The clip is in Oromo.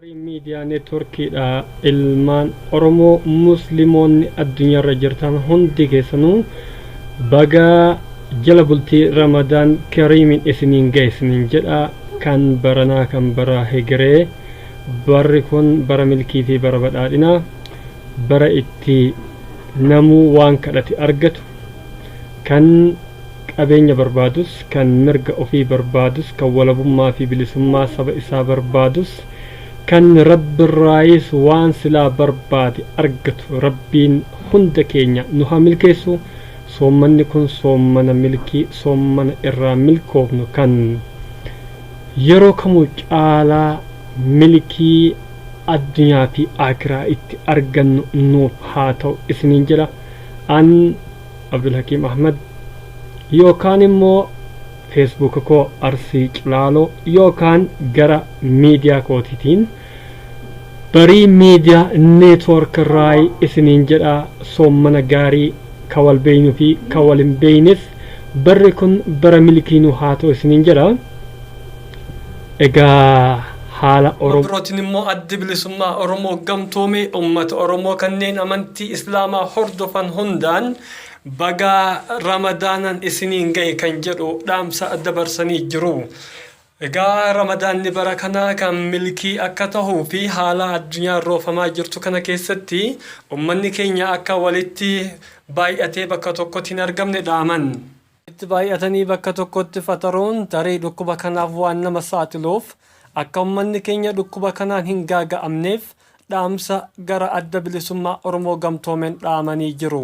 Miidiyaa neetworkiidha ilmaan Oromoo Musliimoonni addunyaarra jirtan hundi keessanuu baga jala bultii Ramadaan Kariimiin isiniin geessiniin jedha kan baranaa kan bara Hegeree barri kun bara milkii fi bara badhaadhinaa bara itti namuu waan kadhate argatu kan qabeenya barbaadus kan mirga ofii barbaadus kan walabummaa fi bilisummaa saba isaa barbaadus kan rabbi raayis waan silaa barbaade argatu rabbiin hunda keenya nu haa milkeessu. Soommanni kun soommana milkii soommana irraa milkoofnu kan yeroo kamuu caalaa milkii addunyaa fi akiraa itti argannu nuuf haa ta'u isiniin jedha an Abdulhakiim Ahmad yookaan immoo Facebook ko Arsii Cilaaloo yookaan gara miidiyaa kootiitiin barii miidiyaa neetwork raay isiniin jedha soommana gaarii kawal beeynu fi kawal hin beeynes barri kun bara milkiinu haa ta'u isiniin jedha. Egaa haala Oromootiin immoo addi bilisummaa Oromoo gamtoomee uummata Oromoo kanneen amantii Islaamaa hordofan hundaan baga Ramadaanan isiniin ga'e kan jedhu dhaamsa dabarsanii jiru. Egaa Ramadaanni bara kanaa kan milkii akka tahuu fi haala addunyaa roofamaa jirtu kana keessatti uummanni keenya akka walitti baay'atee bakka tokkotti hin argamne dhaaman. Itti baay'atanii bakka tokkotti fataruun tarii dhukkuba kanaaf waan nama saaxiluuf akka uummanni keenya dhukkuba kanaan hin gaaga'amneef dhaamsa gara adda bilisummaa Oromoo gamtoomeen dhaamanii jiru.